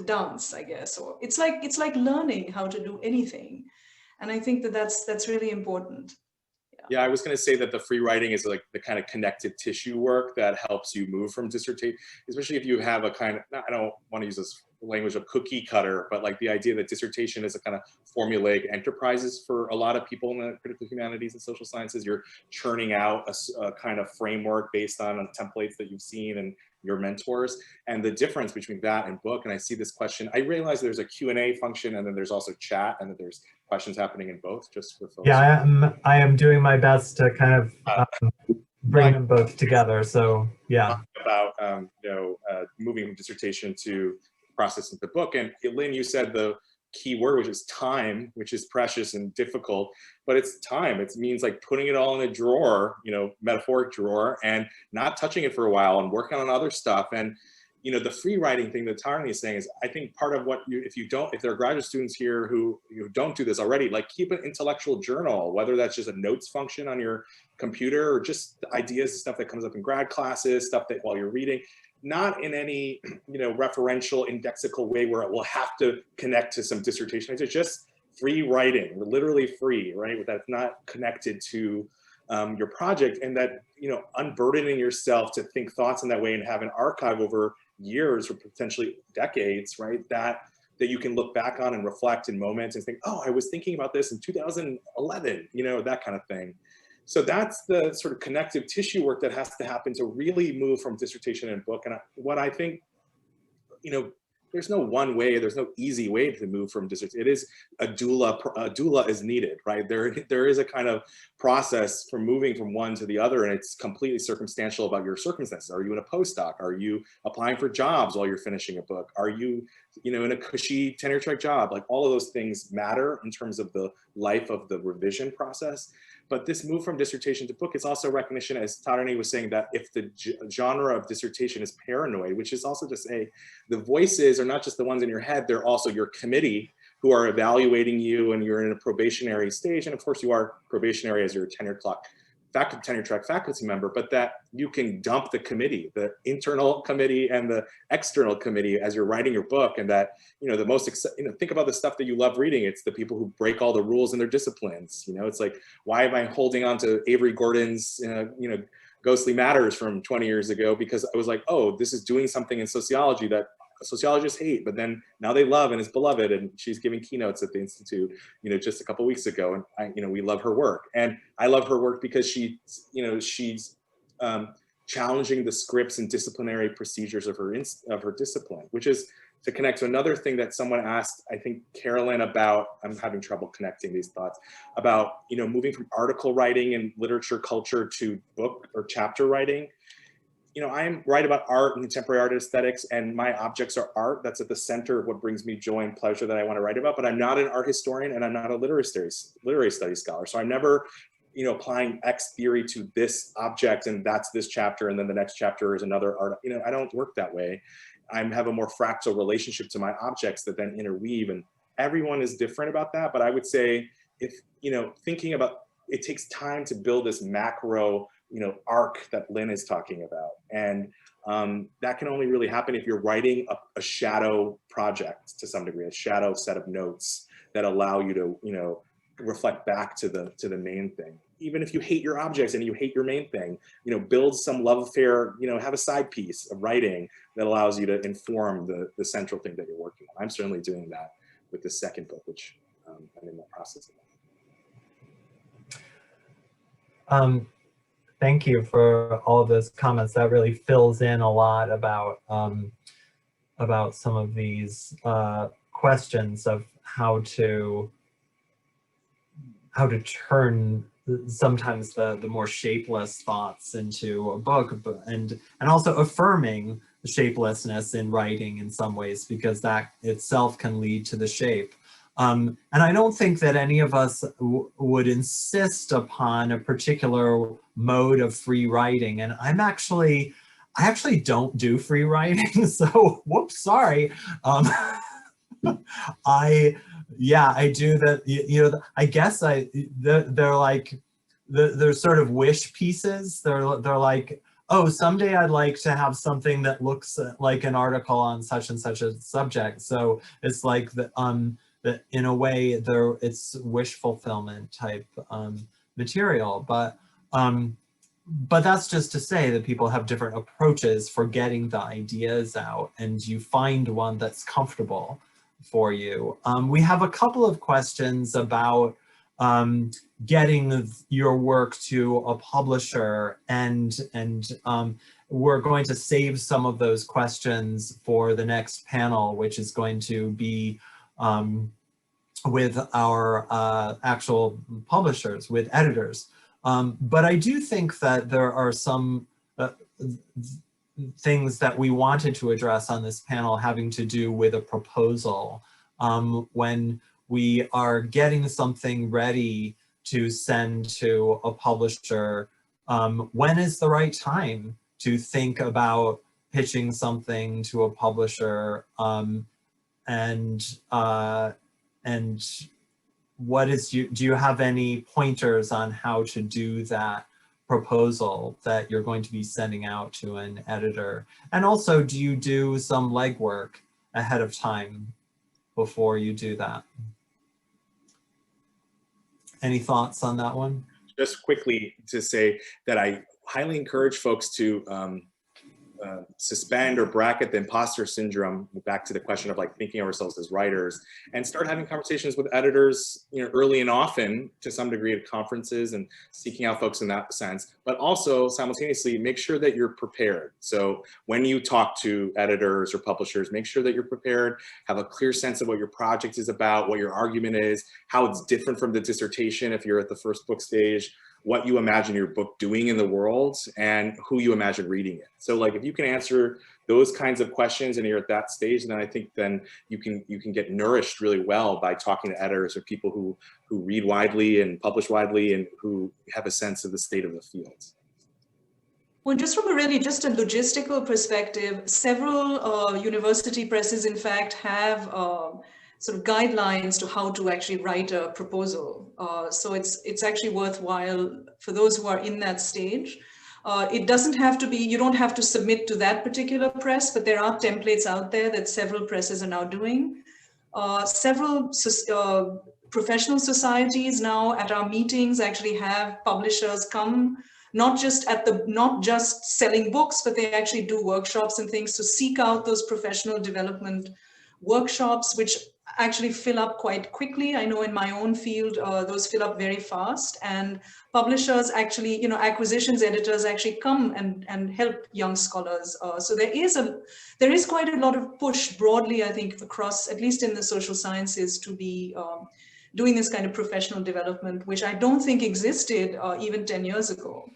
dance, I guess. Or it's like learning how to do anything. And I think that's really important. Yeah, I was going to say that the free writing is like the kind of connective tissue work that helps you move from dissertation, especially if you have a kind of, I don't want to use this language of cookie cutter, but like the idea that dissertation is a kind of formulaic enterprises for a lot of people in the critical humanities and social sciences. You're churning out a kind of framework based on templates that you've seen and your mentors, and the difference between that and book. And I see this question, I realize there's a Q&A function, and then there's also chat, and that there's questions happening in both, just for folks. Yeah, I am doing my best to kind of bring them both together. So yeah. About moving from dissertation to process into book. And Lynn, you said the key word, which is time, which is precious and difficult, but it's time. It means like putting it all in a drawer, metaphoric drawer, and not touching it for a while and working on other stuff. And the free writing thing that Tarini is saying is, I think part of what if there are graduate students here who don't do this already, like keep an intellectual journal, whether that's just a notes function on your computer or just ideas, stuff that comes up in grad classes, stuff that while you're reading, not in any, referential, indexical way where it will have to connect to some dissertation. It's just free writing, literally free, right? That's not connected to your project, and that, unburdening yourself to think thoughts in that way and have an archive over years or potentially decades, right? That you can look back on and reflect in moments and think, oh, I was thinking about this in 2011, that kind of thing. So that's the sort of connective tissue work that has to happen to really move from dissertation and book. And what I think, there's no one way, there's no easy way to move from dissertation. It is a doula is needed, right? There is a kind of process for moving from one to the other, and it's completely circumstantial about your circumstances. Are you in a postdoc? Are you applying for jobs while you're finishing a book? Are you, in a cushy tenure track job? Like all of those things matter in terms of the life of the revision process. But this move from dissertation to book is also recognition, as Tarini was saying, that if the genre of dissertation is paranoid, which is also to say the voices are not just the ones in your head, they're also your committee who are evaluating you, and you're in a probationary stage. And of course you are probationary as you're a tenure track faculty member, but that you can dump the committee, the internal committee and the external committee as you're writing your book. And that, the most, think about the stuff that you love reading. It's the people who break all the rules in their disciplines. It's like, why am I holding on to Avery Gordon's, Ghostly Matters from 20 years ago? Because I was like, oh, this is doing something in sociology that sociologists hate, but then now they love and is beloved. And she's giving keynotes at the Institute, just a couple weeks ago. And we love her work. And I love her work because she's challenging the scripts and disciplinary procedures of her discipline, which is to connect to another thing that someone asked, I think, Carolyn, about, I'm having trouble connecting these thoughts, about, moving from article writing and literature culture to book or chapter writing. I write about art and contemporary art aesthetics, and my objects are art. That's at the center of what brings me joy and pleasure that I want to write about, but I'm not an art historian and I'm not a literary studies scholar. So I'm never applying X theory to this object and that's this chapter and then the next chapter is another art. I don't work that way. I have a more fractal relationship to my objects that then interweave, and everyone is different about that. But I would say if, thinking about, it takes time to build this macro, arc that Lynn is talking about. And that can only really happen if you're writing a shadow project to some degree, a shadow set of notes that allow you to, reflect back to the main thing. Even if you hate your objects and you hate your main thing, build some love affair, have a side piece of writing that allows you to inform the central thing that you're working on. I'm certainly doing that with the second book, which I'm in the process of. Thank you for all of those comments. That really fills in a lot about some of these questions of how to turn sometimes the more shapeless thoughts into a book, and also affirming the shapelessness in writing in some ways, because that itself can lead to the shape. And I don't think that any of us would insist upon a particular mode of free writing. And I actually don't do free writing, so whoops, sorry. I do that. I guess they're like, they're sort of wish pieces. They're like, oh, someday I'd like to have something that looks like an article on such and such a subject. So it's like that in a way it's wish fulfillment type material. But that's just to say that people have different approaches for getting the ideas out, and you find one that's comfortable for you. We have a couple of questions about getting your work to a publisher, and we're going to save some of those questions for the next panel, which is going to be with our actual publishers, with editors. But I do think that there are some things that we wanted to address on this panel having to do with a proposal. When we are getting something ready to send to a publisher, when is the right time to think about pitching something to a publisher, and what is do you have any pointers on how to do that proposal that you're going to be sending out to an editor? And also, do you do some legwork ahead of time before you do that? Any thoughts on that one? Just quickly to say that I highly encourage folks to suspend or bracket the imposter syndrome, back to the question of like thinking of ourselves as writers, and start having conversations with editors, early and often, to some degree, at conferences, and seeking out folks in that sense. But also simultaneously make sure that you're prepared. So when you talk to editors or publishers, make sure that you're prepared, have a clear sense of what your project is about, what your argument is, how it's different from the dissertation if you're at the first book stage, what you imagine your book doing in the world, and who you imagine reading it. So like, if you can answer those kinds of questions and you're at that stage, then I think then you can get nourished really well by talking to editors or people who read widely and publish widely and who have a sense of the state of the field. Well, just from just a logistical perspective, several university presses, in fact, have sort of guidelines to how to actually write a proposal. So it's actually worthwhile for those who are in that stage. It doesn't have to be, you don't have to submit to that particular press, but there are templates out there that several presses are now doing. Several professional societies now at our meetings actually have publishers come not just selling books, but they actually do workshops and things to seek out those professional development workshops, which actually fill up quite quickly. I know in my own field, those fill up very fast, and publishers actually, acquisitions editors actually come and help young scholars. So there is quite a lot of push broadly, I think, across, at least in the social sciences, to be doing this kind of professional development, which I don't think existed even 10 years ago.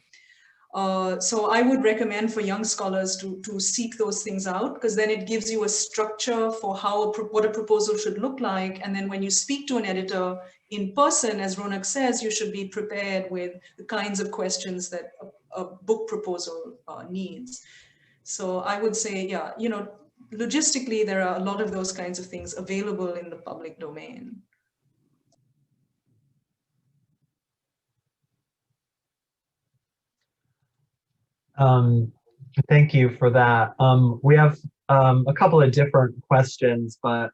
So I would recommend for young scholars to seek those things out, because then it gives you a structure for what a proposal should look like. And then when you speak to an editor in person, as Ronak says, you should be prepared with the kinds of questions that a book proposal needs. So I would say, yeah, logistically, there are a lot of those kinds of things available in the public domain. Thank you for that. We have a couple of different questions, but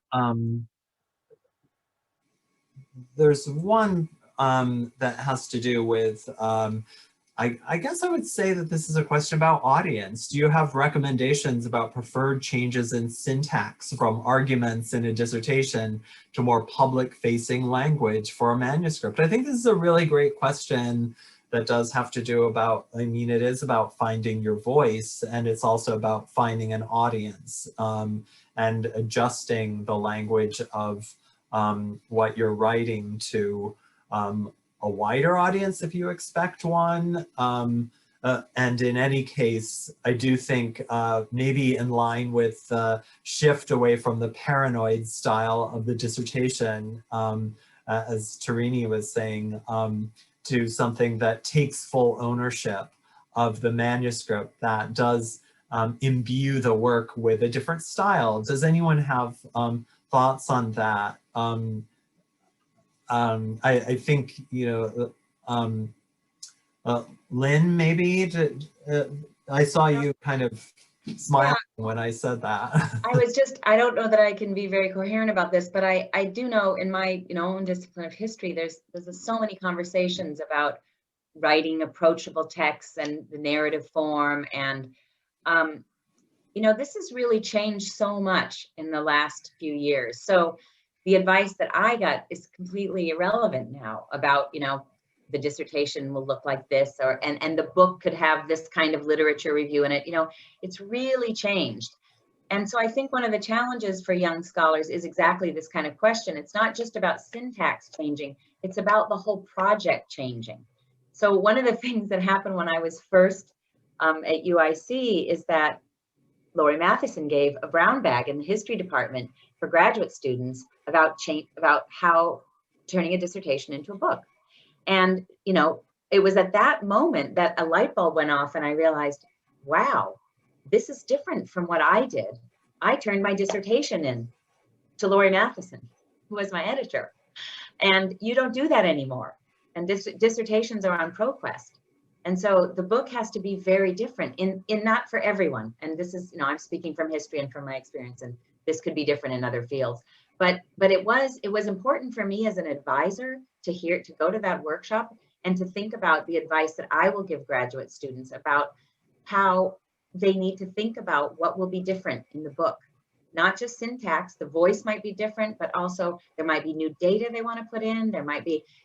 there's one that has to do with, I guess I would say that this is a question about audience. Do you have recommendations about preferred changes in syntax from arguments in a dissertation to more public-facing language for a manuscript? I think this is a really great question that does have to do about, it is about finding your voice, and it's also about finding an audience and adjusting the language of what you're writing to a wider audience if you expect one. And in any case, I do think maybe in line with the shift away from the paranoid style of the dissertation, as Tarini was saying, to something that takes full ownership of the manuscript, that does imbue the work with a different style. Does anyone have thoughts on that? I think, Lynn, maybe, I saw you kind of smiling when I said that. I don't know that I can be very coherent about this, but I do know in my own discipline of history, there's so many conversations about writing approachable texts and the narrative form. And, this has really changed so much in the last few years. So the advice that I got is completely irrelevant now about, the dissertation will look like this, and the book could have this kind of literature review in it. It's really changed. And so I think one of the challenges for young scholars is exactly this kind of question. It's not just about syntax changing, it's about the whole project changing. So one of the things that happened when I was first at UIC is that Laurie Matheson gave a brown bag in the history department for graduate students about how turning a dissertation into a book. And, it was at that moment that a light bulb went off and I realized, wow, this is different from what I did. I turned my dissertation in to Laurie Matheson, who was my editor. And you don't do that anymore. And dissertations are on ProQuest. And so the book has to be very different in not for everyone. And this is, I'm speaking from history and from my experience, and this could be different in other fields. But it was important for me as an advisor to go to that workshop and to think about the advice that I will give graduate students about how they need to think about what will be different in the book. Not just syntax, the voice might be different, but also there might be new data they want to put in.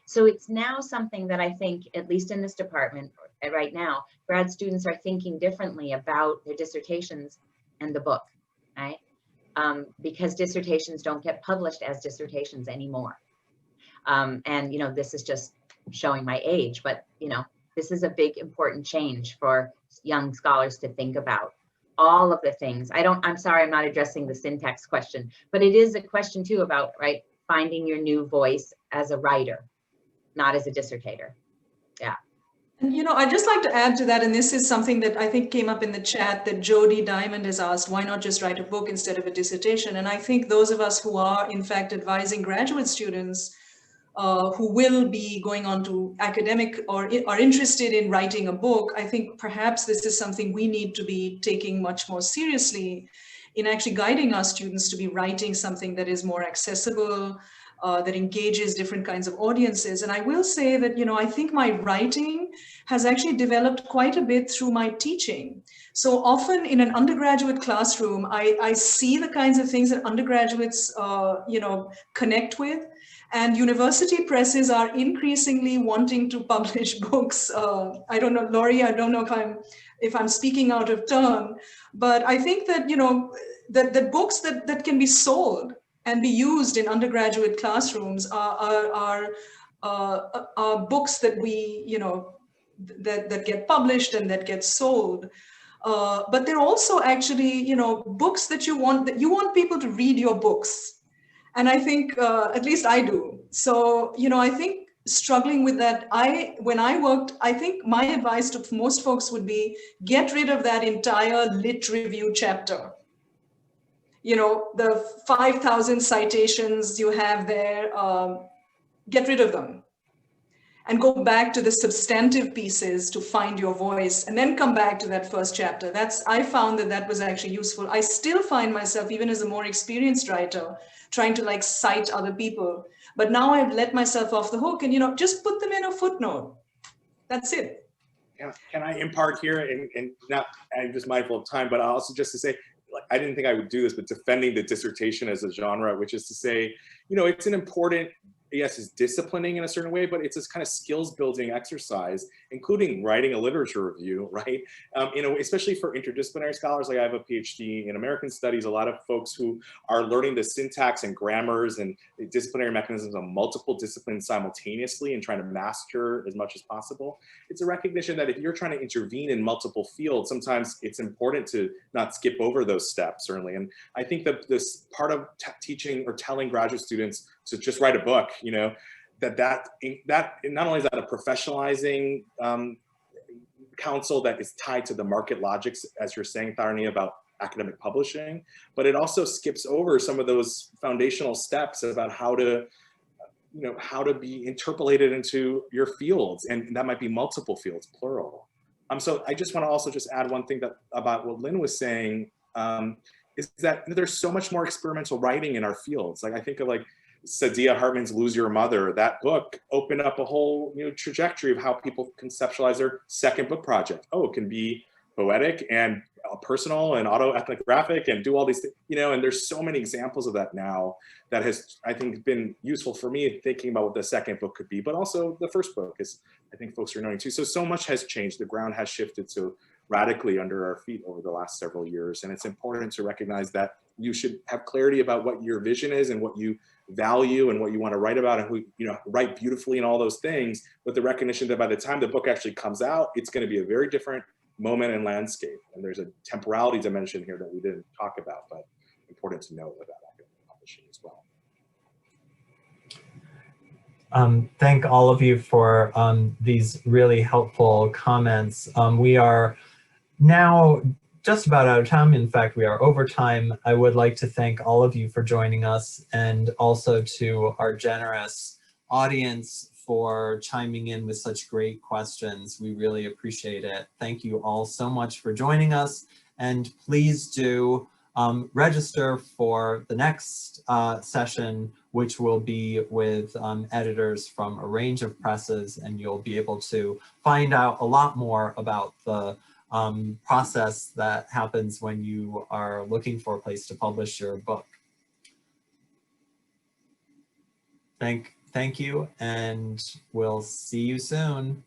So it's now something that I think, at least in this department right now, grad students are thinking differently about their dissertations and the book, right? Because dissertations don't get published as dissertations anymore. And, this is just showing my age, but, this is a big, important change for young scholars to think about. All of the things. I'm sorry, I'm not addressing the syntax question, but it is a question too about, right, finding your new voice as a writer, not as a dissertator. Yeah. And, I'd just like to add to that, and this is something that I think came up in the chat, that Jody Diamond has asked, why not just write a book instead of a dissertation? And I think those of us who are, in fact, advising graduate students who will be going on to academic or are interested in writing a book, I think perhaps this is something we need to be taking much more seriously in actually guiding our students to be writing something that is more accessible, that engages different kinds of audiences. And I will say that, you know, I think my writing has actually developed quite a bit through my teaching. So often in an undergraduate classroom, I see the kinds of things that undergraduates, you know, connect with. And university presses are increasingly wanting to publish books. I don't know, Laurie, I don't know if I'm speaking out of turn, but I think that, you know, that books that can be sold and be used in undergraduate classrooms are books that we, you know, that get published and that get sold. But they're also actually, you know, books that you want people to read your books. And I think, at least I do. So, you know, I think struggling with that, when I worked, I think my advice to most folks would be get rid of that entire lit review chapter. You know, the 5,000 citations you have there, get rid of them. And go back to the substantive pieces to find your voice, and then come back to that first chapter. I found that was actually useful. I still find myself, even as a more experienced writer, trying to like cite other people. But now I've let myself off the hook and, you know, just put them in a footnote. That's it. Can I impart here, and not, I'm just mindful of time, but also just to say, like, I didn't think I would do this, but defending the dissertation as a genre, which is to say, you know, it's an important, yes, it's disciplining in a certain way, but it's this kind of skills building exercise, including writing a literature review, right? You know, especially for interdisciplinary scholars, like I have a PhD in American studies, a lot of folks who are learning the syntax and grammars and disciplinary mechanisms of multiple disciplines simultaneously and trying to master as much as possible. It's a recognition that if you're trying to intervene in multiple fields, sometimes it's important to not skip over those steps, certainly. And I think that this part of teaching or telling graduate students to just write a book, you know, that not only is that a professionalizing counsel that is tied to the market logics, as you're saying, Tharani, about academic publishing, but it also skips over some of those foundational steps about how to, you know, how to be interpolated into your fields, and that might be multiple fields, plural. So I just want to also just add one thing about what Lynn was saying, is that there's so much more experimental writing in our fields. Like I think of like Saidiya Hartman's Lose Your Mother. That book opened up a whole new trajectory of how people conceptualize their second book project. Oh, it can be poetic and personal and autoethnographic and do all these things, you know, and there's so many examples of that now that has, I think, been useful for me thinking about what the second book could be, but also the first book is, I think folks are knowing too. So much has changed. The ground has shifted so radically under our feet over the last several years. And it's important to recognize that you should have clarity about what your vision is and what you value and what you want to write about, and who, you know, write beautifully and all those things, but the recognition that by the time the book actually comes out, it's going to be a very different moment and landscape. And there's a temporality dimension here that we didn't talk about, but important to know about academic publishing as well. Thank all of you for these really helpful comments. We are now just about out of time. In fact, we are over time. I would like to thank all of you for joining us, and also to our generous audience for chiming in with such great questions. We really appreciate it. Thank you all so much for joining us, and please do register for the next session, which will be with editors from a range of presses, and you'll be able to find out a lot more about the process that happens when you are looking for a place to publish your book. Thank you, and we'll see you soon.